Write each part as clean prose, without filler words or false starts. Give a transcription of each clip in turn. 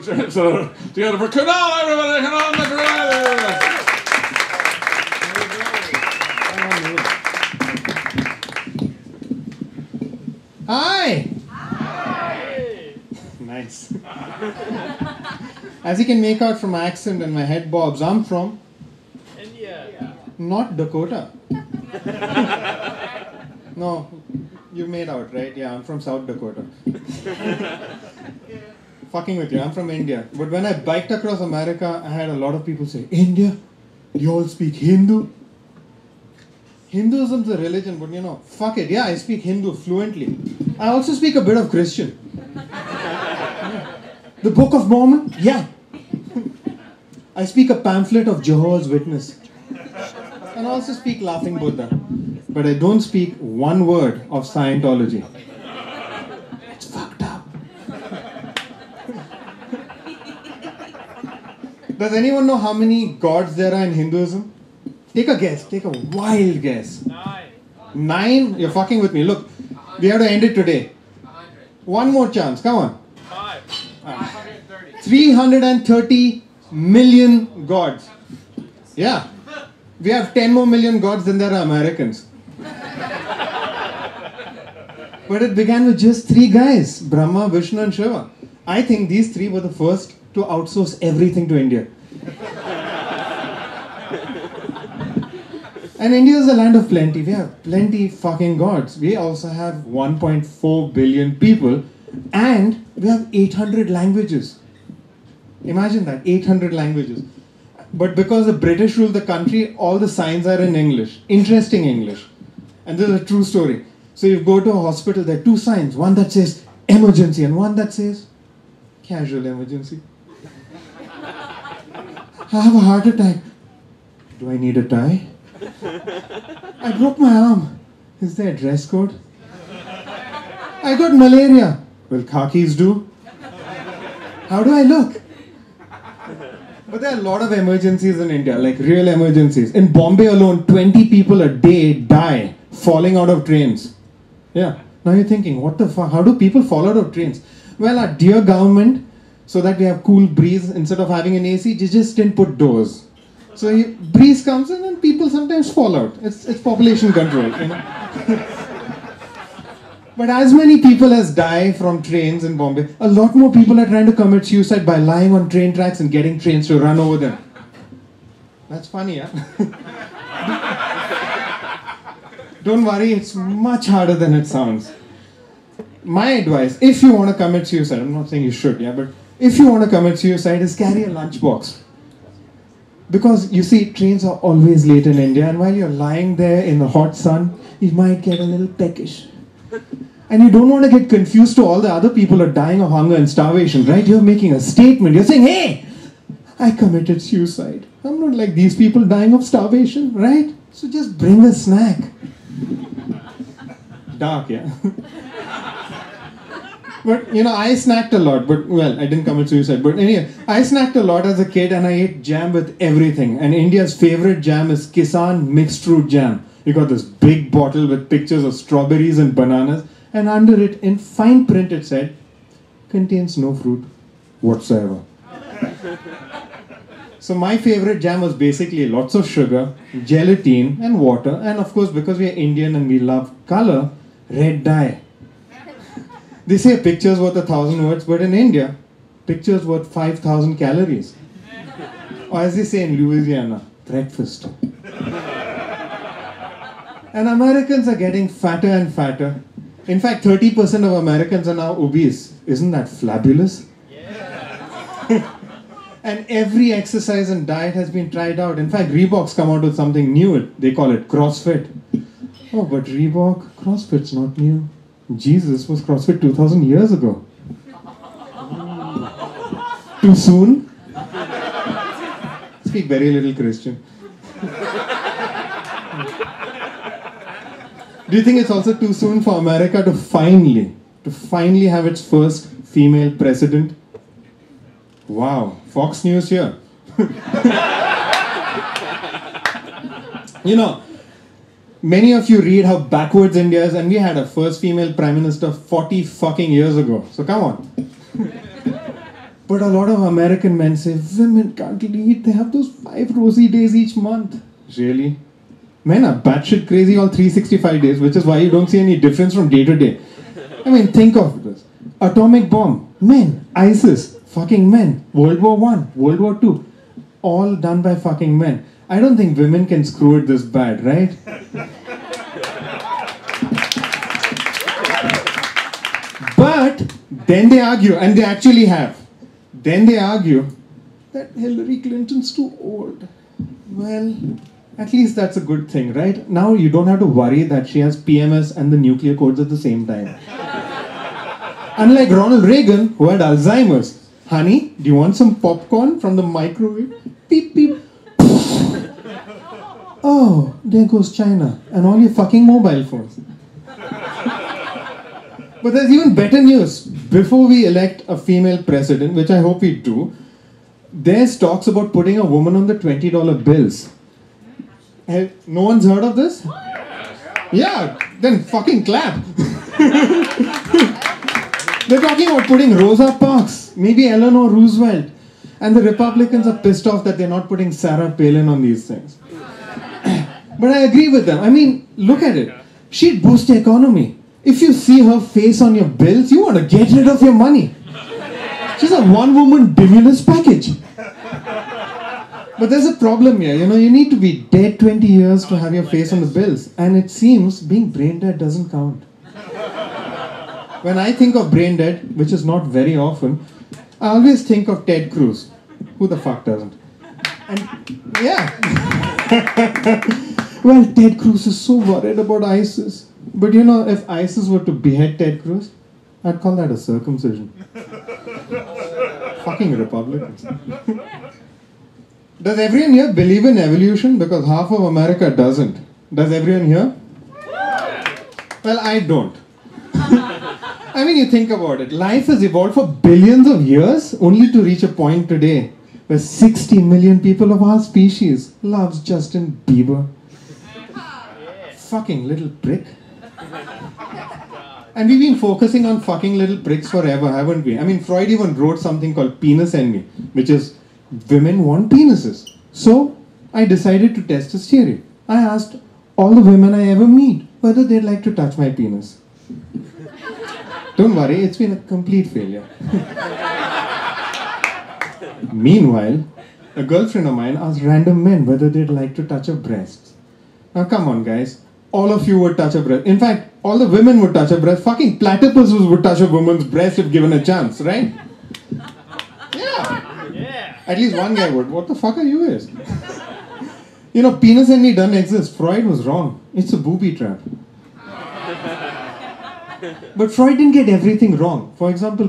So together for Kunal, everybody, Kunal, Hi! Hi! Nice. As you can make out from my accent and my head bobs, I'm from India. not Dakota. No, you made out, right? Yeah, I'm from South Dakota. Fucking with you, I'm from India. But when I biked across America, I had a lot of people say, India? You all speak Hindu? Hinduism's a religion, but fuck it. Yeah, I speak Hindu fluently. I also speak a bit of Christian. The Book of Mormon? Yeah. I speak a pamphlet of Jehovah's Witness. And I also speak Laughing Buddha. But I don't speak one word of Scientology. It's fucked up. Does anyone know how many gods there are in Hinduism? Take a guess. Take a wild guess. 9. 9? You're fucking with me. Look, we have to end it today. 100. One more chance. Come on. 5. 530. 330 million gods. Yeah. We have 10 more million gods than there are Americans. But it began with just 3 guys, Brahma, Vishnu and Shiva. I think these 3 were the first to outsource everything to India. And India is a land of plenty. We have plenty fucking gods. We also have 1.4 billion people and we have 800 languages. Imagine that, 800 languages. But because the British rule the country, all the signs are in English. Interesting English. And this is a true story. So you go to a hospital, there are 2 signs. One that says emergency and one that says casual emergency. I have a heart attack. Do I need a tie? I broke my arm. Is there a dress code? I got malaria. Will khakis do? How do I look? But there are a lot of emergencies in India, like real emergencies. In Bombay alone, 20 people a day die falling out of trains. Yeah. Now you're thinking, what the fuck? How do people fall out of trains? Well, our dear government, so that we have cool breeze, instead of having an AC, they just didn't put doors. So breeze comes in and people sometimes fall out. It's population control, But as many people as die from trains in Bombay, a lot more people are trying to commit suicide by lying on train tracks and getting trains to run over them. That's funny, yeah? Don't worry, it's much harder than it sounds. My advice, if you want to commit suicide, I'm not saying you should, yeah, but if you want to commit suicide, is carry a lunchbox. Because you see, trains are always late in India, and while you're lying there in the hot sun, you might get a little peckish. And you don't want to get confused to all the other people who are dying of hunger and starvation, right? You're making a statement. You're saying, hey, I committed suicide. I'm not like these people dying of starvation, right? So just bring a snack. Dark, yeah? But, I snacked a lot, but, well, I didn't commit suicide. But anyway, I snacked a lot as a kid and I ate jam with everything. And India's favorite jam is Kisan mixed fruit jam. You got this big bottle with pictures of strawberries and bananas. And under it, in fine print, it said, contains no fruit whatsoever. So my favorite jam was basically lots of sugar, gelatin and water. And of course, because we are Indian and we love color, red dye. They say a picture's worth 1,000 words, but in India, picture's worth 5,000 calories. Or as they say in Louisiana, breakfast. And Americans are getting fatter and fatter. In fact, 30% of Americans are now obese. Isn't that fabulous? Yeah. And every exercise and diet has been tried out. In fact, Reebok's come out with something new. They call it CrossFit. Oh, but Reebok, CrossFit's not new. Jesus was CrossFit 2,000 years ago. Too soon? Speak very little Christian. Do you think it's also too soon for America to finally have its first female president? Wow, Fox News here. Many of you read how backwards India is, and we had a first female prime minister 40 fucking years ago. So come on. But a lot of American men say women can't lead. They have those 5 rosy days each month. Really? Men are batshit crazy all 365 days, which is why you don't see any difference from day to day. I mean, think of this. Atomic bomb, men. ISIS, fucking men. World War I, World War II, all done by fucking men. I don't think women can screw it this bad, right? But then they argue, and they actually have. Then they argue that Hillary Clinton's too old. Well, at least that's a good thing, right? Now you don't have to worry that she has PMS and the nuclear codes at the same time. Unlike Ronald Reagan, who had Alzheimer's. Honey, do you want some popcorn from the microwave? Beep, beep. Oh, there goes China and all your fucking mobile phones. But there's even better news. Before we elect a female president, which I hope we do, there's talks about putting a woman on the $20 bills. No one's heard of this? Yeah, then fucking clap. They're talking about putting Rosa Parks, maybe Eleanor Roosevelt. And the Republicans are pissed off that they're not putting Sarah Palin on these things. But I agree with them. I mean, look at it. She'd boost the economy. If you see her face on your bills, you want to get rid of your money. She's a one-woman billionaire's package. But there's a problem here. You know, you need to be dead 20 years to have your face on the bills. And it seems being brain dead doesn't count. When I think of brain dead, which is not very often, I always think of Ted Cruz. Who the fuck doesn't? And yeah. Well, Ted Cruz is so worried about ISIS. But you know, if ISIS were to behead Ted Cruz, I'd call that a circumcision. Fucking Republicans. Does everyone here believe in evolution? Because half of America doesn't. Does everyone here? Well, I don't. I mean, you think about it. Life has evolved for billions of years only to reach a point today where 60 million people of our species loves Justin Bieber. Fucking little prick. And we've been focusing on fucking little pricks forever, haven't we? I mean, Freud even wrote something called penis envy, which is women want penises. So, I decided to test his theory. I asked all the women I ever meet whether they'd like to touch my penis. Don't worry, it's been a complete failure. Meanwhile, a girlfriend of mine asked random men whether they'd like to touch her breasts. Now come on guys, all of you would touch a breast. In fact, all the women would touch a breast. Fucking platypuses would touch a woman's breast if given a chance, right? Yeah. At least one guy would. What the fuck are you guys? You know, penis envy doesn't exist. Freud was wrong. It's a booby trap. But Freud didn't get everything wrong. For example,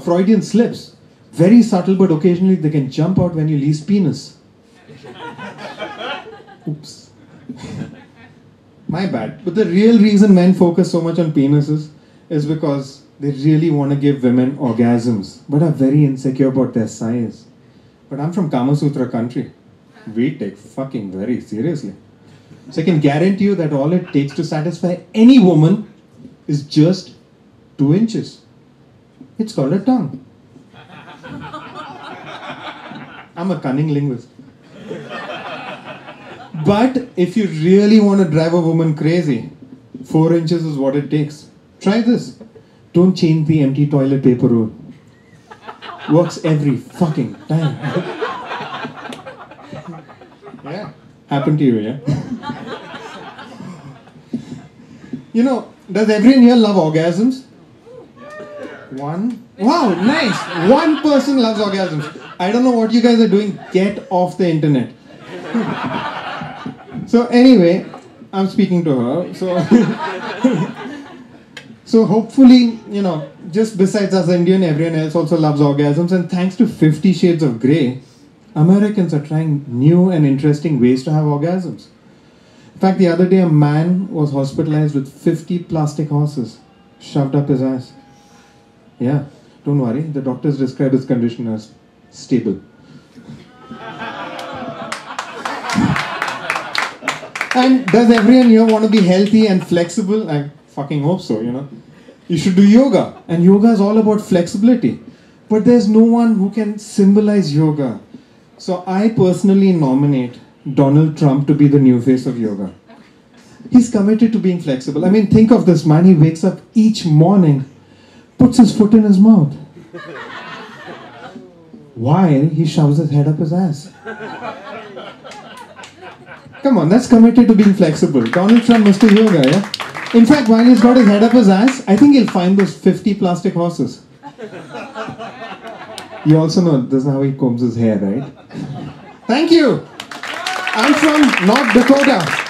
Freudian slips. Very subtle, but occasionally they can jump out when you least penis. Oops. My bad. But the real reason men focus so much on penises is because they really want to give women orgasms, but are very insecure about their size. But I'm from Kama Sutra country. We take fucking very seriously. So I can guarantee you that all it takes to satisfy any woman is just 2 inches. It's called a tongue. I'm a cunning linguist. But if you really want to drive a woman crazy, 4 inches is what it takes. Try this. Don't change the empty toilet paper rule. Works every fucking time. Yeah. Happened to you, yeah? You know, does everyone here love orgasms? One? Wow, nice. One person loves orgasms. I don't know what you guys are doing. Get off the internet. So anyway, I'm speaking to her. So hopefully, you know, just besides us Indian, everyone else also loves orgasms. And thanks to 50 Shades of Grey, Americans are trying new and interesting ways to have orgasms. In fact, the other day a man was hospitalized with 50 plastic horses shoved up his ass. Yeah, don't worry. The doctors describe his condition as stable. And does everyone here want to be healthy and flexible? I fucking hope so, you know. You should do yoga. And yoga is all about flexibility. but there's no one who can symbolize yoga. So I personally nominate Donald Trump to be the new face of yoga. He's committed to being flexible. I mean, think of this man. He wakes up each morning, puts his foot in his mouth, while he shoves his head up his ass. Come on, that's committed to being flexible. Donald Trump must do yoga, yeah? In fact, while he's got his head up his ass, I think he'll find those 50 plastic horses. You also know this is how he combs his hair, right? Thank you! I'm from North Dakota.